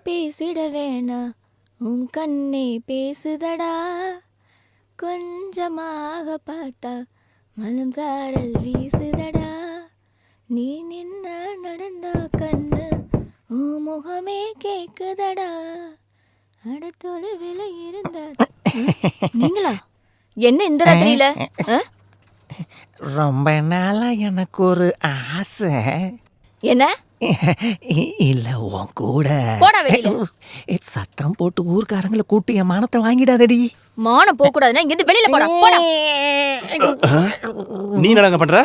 பேசிட வேணா உன் கண்ணே பேசுதடா கொஞ்சமாக பார்த்தா மனம் சாரல் வீசுதடா நீ நின்ன நடந்தா கண்ணு உன் முகமே கேக்குதடா அடுத்தொரு விலை இருந்த நீங்களா என்ன இந்த ராத்திரியில ரொம்ப நாளா எனக்கு ஒரு ஆசை. என்ன இல்ல உன் கூட போடா வெளியில. சத்தம் போட்டு ஊர்க்காரங்களை கூட்டி என் மானத்தை வாங்கிடாதடி. மானம் போக கூடாதுன்னா இங்க இருந்து வெளியில போடா போடா. நீ என்னங்க பண்ற?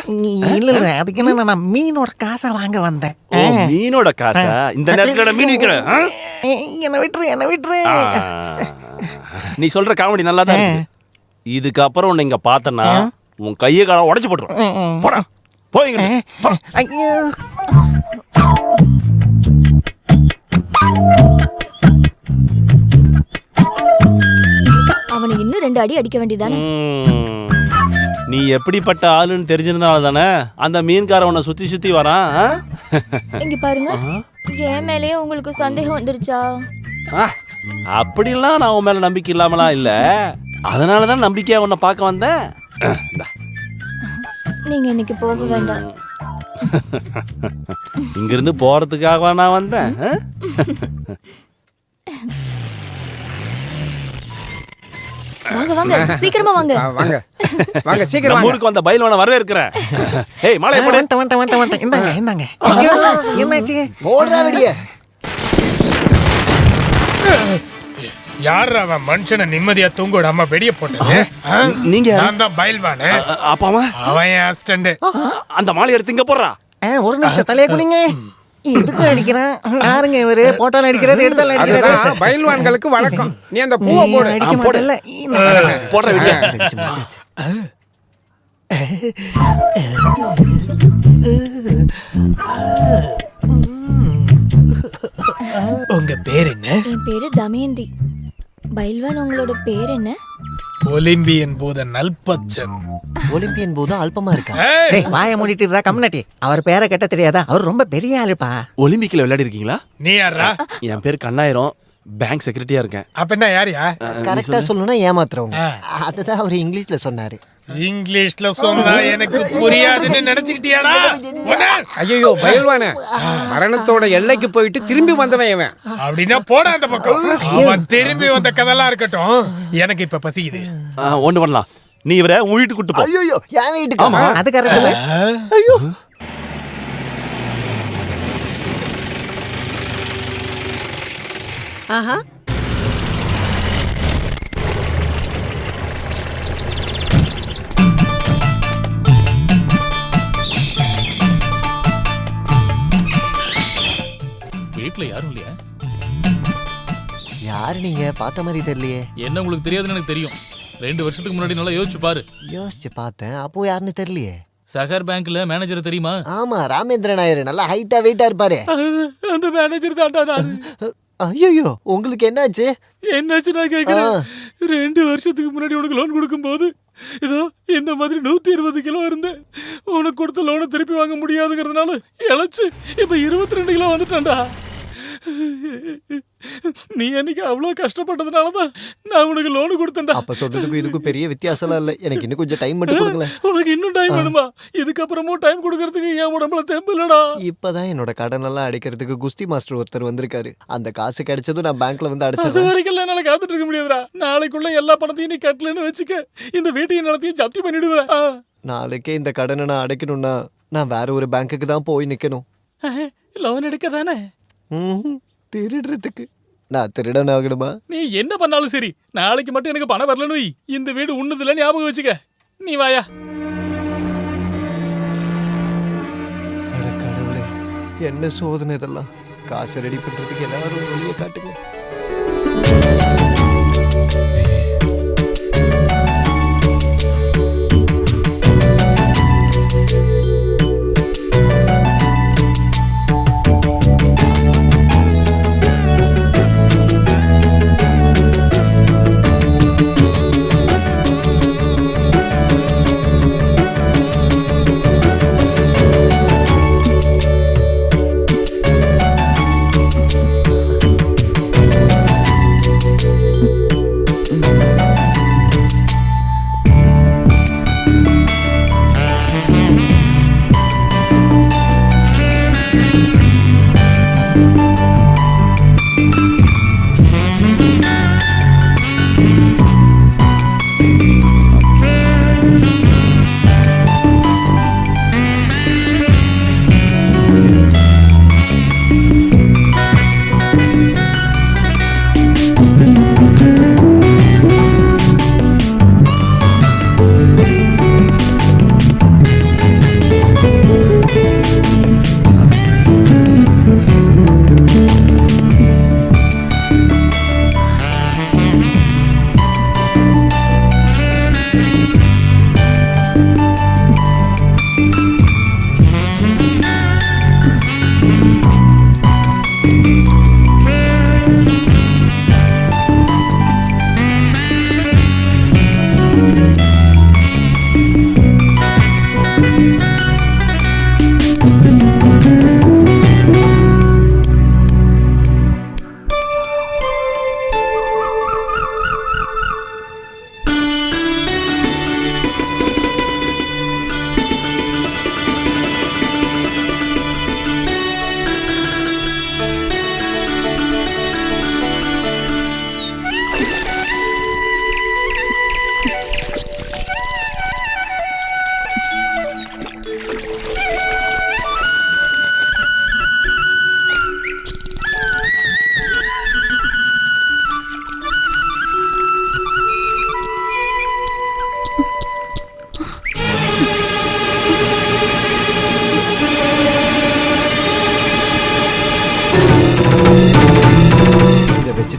இல்ல அதுக்கு என்ன நான் மீனோட காசை வாங்க வந்தேன். மீனோட காசா? இந்த நேரத்துல மீன் விக்கிற? என்ன விட்டுரு. நீ சொல்ற காமெடி நல்லா தான் இருக்கு. இதுக்கப்புறம் உன்னை இங்க பார்த்தனா உன் கையை காலை உடைச்சு போட்டுருவேன். போடா போய்ங்க. ஐயோ அவனை இன்னும் 2 அடி அடிக்க வேண்டியதானே. நீ எப்படிப்பட்ட ஆளுன்னு தெரிஞ்சிருந்தால தானே அந்த மீன்கார உன்னை சுத்தி சுத்தி வரான். இங்க பாருங்க, என் மேலேயே உங்களுக்கு சந்தேகம் வந்துருச்சா? அப்படிலாம் நான் உன் மேல நம்பிக்கை இல்லாமலாம் இல்ல, அதனாலதான் நம்பிக்கையா உன்னை பார்க்க வந்தேன். நீங்க இன்னைக்கு போக வேண்டாம். இங்கிருந்து போறதுக்காக நான் வந்தேன். வாங்க வாங்க சீக்கிரமா வாங்க. வாங்க வாங்க சீக்கிரம் நம்ம ஊருக்கு வந்த பயில்வான வரவேற்கிறேன். ஏய் மாலை போடு. வந்துட்டேன். இந்தாங்க. ஐயோ என்னாச்சு? போடுறா வெளியே. யார் அவன் மனுஷனை நிம்மதியா தூங்க விடாம வெடிய போட்டது? நீங்க நான் தான் பயில்வானு. அப்பாவா? அவன் என் அசிஸ்டன்ட். அந்த மாலை எடுத்து இங்க போடுறா. ஒரு நிமிஷம் தலையை குடிங்க. இதுக்கு அடிக்கிறான். யாருங்க இவரு? போட்டாலும் அடிக்கிறது, எடுத்தாலும் அடிக்கிறது. அதுதான் பயில்வான்களுக்கு வழக்கம். நீ அந்த பூவை போடு. அடிக்க மாட்டல. போடுற விட்டு. உங்க பேர் என்ன? என் பேரு தமயந்தி. பயில்வான், உங்களோட பேர் என்ன? ஒலிம்பியன் பூத நல்பச்சன். ஒலிம்பியன் போது அல்பமா இருக்கா? வாய மூடிட்டு இருக்கா கம்னாட்டி. அவர் பேரை கேட்ட தெரியாதா? அவர் ரொம்ப பெரிய ஆளுப்பா. ஒலிம்பிக்ல விளையாடி இருக்கீங்களா? நீ யாரா? என் பேர் கண்ணாயிரம், பேங்க் செக்ரட்டரியா இருக்கேன். அப்ப என்ன யாரியா? கரெக்டா சொல்லணும்னா ஏமாத்துறவங்க. அதுதான் அவர் இங்கிலீஷ்ல சொன்னாரு. இங்கிலீஷ்ல சொன்னா எனக்கு புரியாதுன்னு நினைச்சுக்கிட்டியாடா? ஐயோ பயில்வான மரணத்தோட எல்லைக்கு போயிட்டு திரும்பி வந்தவன் இவன். அப்படின்னா போடா அந்த பக்கம். அவன் திரும்பி வந்த கதெல்லாம் இருக்கட்டும், எனக்கு இப்ப பசிக்குது. ஒண்ணு பண்ணலாம், நீ இவரை உன் வீட்டுக்கு கூட்டு போ. ஐயோ என் வீட்டுக்கு. ஆமா அது கரெக்ட் தான். ஐயோ ஆஹா வீட்ல யாரும் இல்லையா? யாரு நீங்க? பார்த்த மாதிரி தெரியலையே. என்ன உங்களுக்கு தெரியாதுன்னு எனக்கு தெரியும். 2 வருஷத்துக்கு முன்னாடி நல்லா யோசிச்சு பாரு. யோசிச்சு பார்த்தேன், அப்போ யாருன்னு தெரியலையே. சகர் பேங்க்ல மேனேஜர் தெரியுமா? ஆமா, ராமேந்திரன் நாயர். நல்லா ஹைட்டா வெயிட்டா இருப்பாரு. அந்த மேனேஜர் தான்டா. ஐயோ உங்களுக்கு என்னாச்சு? என்னாச்சு நான் கேக்குறேன். 2 வருஷத்துக்கு முன்னாடி உனக்கு லோன் கொடுக்கும்போது இதோ இந்த மாதிரி 120 கிலோ இருந்தேன். உனக்கு கொடுத்த லோனை திருப்பி வாங்க முடியாதுங்கிறதுனால இழைச்சு இப்ப 22 கிலோ வந்துட்டேன்டா. நீ அன்னைக்கு அவ்வளவு கஷ்டப்பட்டதுனாலதான் நான் உனக்கு லோனு கொடுத்தேன்டா. அப்ப சொல்றதுக்கு இதுக்கு பெரிய வித்தியாசம் இல்ல. எனக்கு இன்னும் கொஞ்சம் டைம் மட்டும் கொடுங்களே. உனக்கு இன்னும் டைம் வேணுமா? இதுக்கப்புறமும் டைம் கொடுக்கறதுக்கு என் உடம்புல தெம்பு இல்லடா. இப்பதான் என்னோட கடன் எல்லாம் அடைக்கிறதுக்கு குஸ்தி மாஸ்டர் ஒருத்தர் வந்திருக்காரு. அந்த காசு கிடைச்சதும் நான் பேங்க்ல வந்து அது அடைச்சிடுறேன். வரைக்கும் என்னால காத்துட்டு இருக்க முடியாதுடா. நாளைக்குள்ள எல்லா பணத்தையும் நீ கட்டலன்னு வச்சுக்க, இந்த வீட்டையும் நிலத்தையும் ஜப்தி பண்ணிடுவேன். நாளைக்கே இந்த கடனை நான் அடைக்கணும்னா நான் வேற ஒரு பேங்க்குக்கு தான் போய் நிக்கணும். லோன் எடுக்க தானே? திருடுறதுக்கு. நான் திருடன் ஆகணுமா? நீ என்ன பண்ணாலும் சரி, நாளைக்கு மட்டும் எனக்கு பணம் வரலன்னு வை. இந்த வீடு உன்னதுல ஞாபகம் வச்சுக்க. நீ வாயா. அட கடவுளே, என்ன சோதனை இதெல்லாம். காசு ரெடி பண்றதுக்கு எல்லாரும் ஒரு வழியை காட்டுங்க.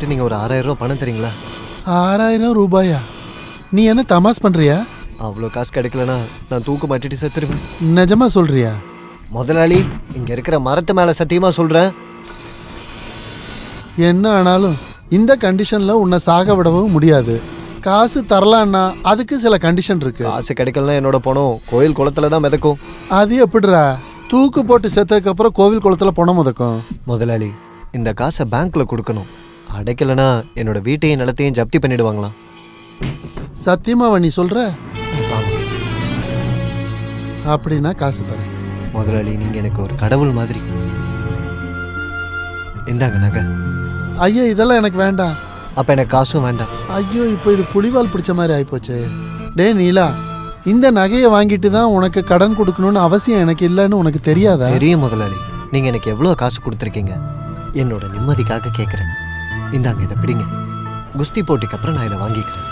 வச்சுட்டு நீங்க ஒரு 6000 ரூபாய் பணம் தரீங்களா? 6000 ரூபாயா? நீ என்ன தமாஸ் பண்றியா? அவ்வளோ காசு கிடைக்கலனா நான் தூக்கு மாட்டிட்டு செத்துருவேன். நிஜமா சொல்றியா? முதலாளி, இங்க இருக்கிற மரத்து மேல சத்தியமா சொல்றேன். என்ன ஆனாலும் இந்த கண்டிஷன்ல உன்னை சாக விடவும் முடியாது. காசு தரலான்னா அதுக்கு சில கண்டிஷன் இருக்கு. காசு கிடைக்கலனா என்னோட பணம் கோயில் குளத்துல தான் மிதக்கும். அது எப்படிடா? தூக்கு போட்டு செத்ததுக்கு அப்புறம் கோவில் குளத்துல பணம் முதக்கும். முதலாளி, இந்த காசை பேங்க்ல கொடுக்கணும். அடைக்கலனா என்னோட வீட்டையும் நிலத்தையும் ஜப்தி பண்ணிடுவாங்களாம். சத்தியமாவா நீ சொல்ற? ஆமா அப்படின்னா காசு தரேன். முதலாளி, நீங்க எனக்கு ஒரு கடவுள் மாதிரி. இந்தாங்க நகை. ஐயோ இதெல்லாம் எனக்கு வேண்டாம். அப்ப எனக்கு காசும் வேண்டாம். ஐயோ இப்போ இது புலிவால் பிடிச்ச மாதிரி ஆயிப்போச்சு. டே நீலா, இந்த நகையை வாங்கிட்டு தான் உனக்கு கடன் கொடுக்கணும்னு அவசியம் எனக்கு இல்லைன்னு உனக்கு தெரியாதா? தெரியும் முதலாளி. நீங்க எனக்கு எவ்வளவு காசு கொடுத்துருக்கீங்க. என்னோட நிம்மதிக்காக கேட்குறேன். இந்தாங்க, இதை பிடிங்க. குஸ்தி போட்டிக்கு அப்புறம் நான் இதை வாங்கிக்கிறேன்.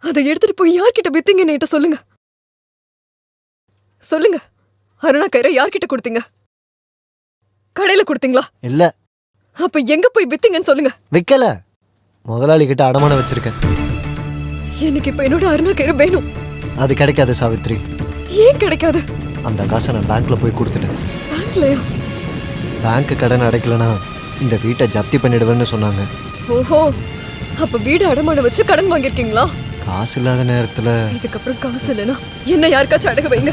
அதை எடுத்துட்டு போய் யார்கிட்ட வித்தீங்கன்னு என்கிட்ட சொல்லுங்க. சொல்லுங்க. அருணா கயிறை யார்கிட்ட கொடுத்தீங்க? கடையில கொடுத்தீங்களா? இல்ல. அப்ப எங்க போய் வித்தீங்கன்னு சொல்லுங்க. விக்கல. முதலாளி கிட்ட அடமானம் வச்சிருக்கேன். எனக்கு இப்ப என்னோட அருணா கயிறு வேணும். அது கிடைக்காது சாவித்ரி. ஏன் கிடைக்காது? அந்த காசை நான் பேங்க்ல போய் கொடுத்துட்டேன். பேங்க்லயா? பேங்க் கடன் அடைக்கலனா இந்த வீட்டை ஜப்தி பண்ணிடுவேன்னு சொன்னாங்க. ஓஹோ, அப்ப வீடு அடமானம் வச்சு கடன் வாங்கிருக்கீங்களா? காசு இல்லாத நேரத்துல இதுக்கப்புறம் காசு இல்லைன்னா என்ன யாருக்காச்சும் அடகு வைங்க.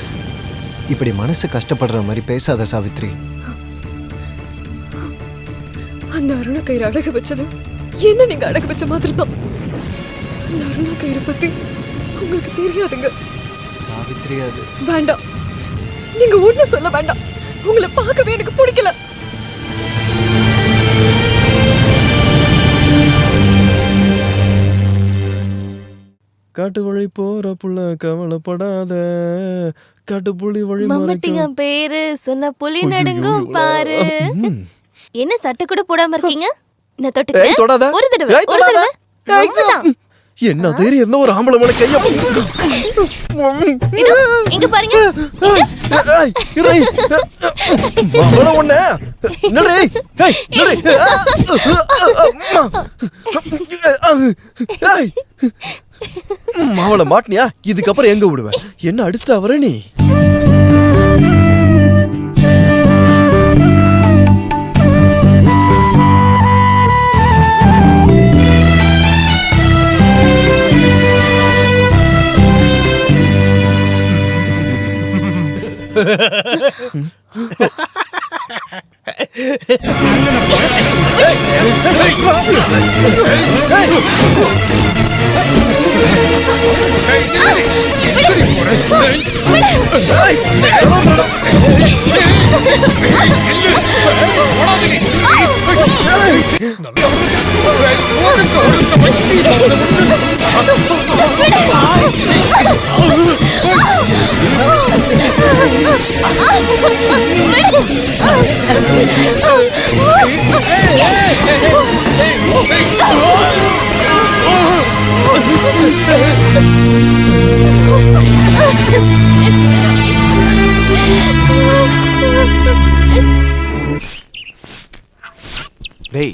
இப்படி மனசு கஷ்டப்படுற மாதிரி பேசாத சாவித்ரி. அந்த அருணா கயிறு அடகு வச்சது என்ன நீங்க அடகு வச்ச மாதிரி தான். அந்த அருணா கயிறு பத்தி உங்களுக்கு தெரியாதுங்க. சாவித்ரி, அது வேண்டாம். நீங்க ஒண்ணு சொல்ல வேண்டாம். உங்களை பார்க்கவே எனக்கு பிடிக்கல. காட்டு வழி போற புள்ள கவலைப்படாத, காட்டுப்புலி வழி மம்மட்டிங்க பேரு சொன்ன புலி நடுங்கும் பாரு. என்ன சட்டை கூட போடாம இருக்கீங்க? நான் தொட்டுக்கிறேன். தொடாத. ஒரு தடவை, ஒரு தடவை. அவ்வளவுதான். என்ன தைரியம் இருந்தா ஒரு ஆம்பளை மேல கைய இதோ, இங்க பாருங்க. மாவளை மாட்டினியா? இதுக்கப்புறம் எங்க விடுவேன்? என்ன அடிச்சுட்டா வர நீ? டேய்,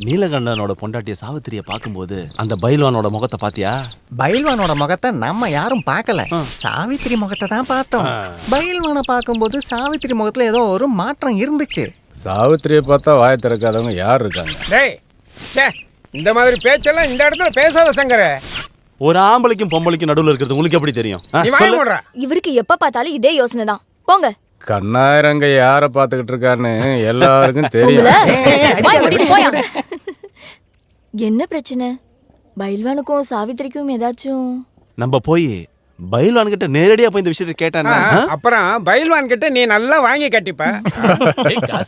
நீலகண்டனோட பொண்டாட்டிய சாவித்திரிய பாக்கும்போது அந்த பைல்வானோட முகத்தை பாத்தியா? பைல்வானோட முகத்தை நம்ம யாரும் பார்க்கல. சாவித்திரி முகத்தை தான் பார்த்தோம். பைல்வானை பார்க்கும்போது சாவித்திரி முகத்துல ஏதோ ஒரு மாற்றம் இருந்துச்சு. சாவித்திரியை பார்த்தா வாயை திறக்காதவங்க யார் இருக்காங்க? டேய், ச்சே, இந்த மாதிரி பேச்செல்லாம் இந்த இடத்துல பேசாத சங்கர. ஒரு ஆம்பளைக்கும் பொம்பளைக்கும் நடுவுல இருக்கிறது உங்களுக்கு எப்படி தெரியும்? நீ வாய மூடுற. இவருக்கு எப்ப பார்த்தாலும் இதே யோசனை தான். போங்க. கண்ணாயிரங்க யாரை பார்த்துக்கிட்டு இருக்கான்னு எல்லாருக்கும் தெரியும். வாய் மூடிட்டு போயா. என்ன பிரச்சனை? பைல்வானுக்கும் சாவித்திரிக்கும் ஏதாச்சும்? நம்ம போய் பைல்வான் கிட்ட நேரடியா போய் இந்த விஷயத்தை கேட்டானா? அப்புறம் பைல்வான் கிட்ட நீ நல்லா வாங்கி கட்டிப்ப.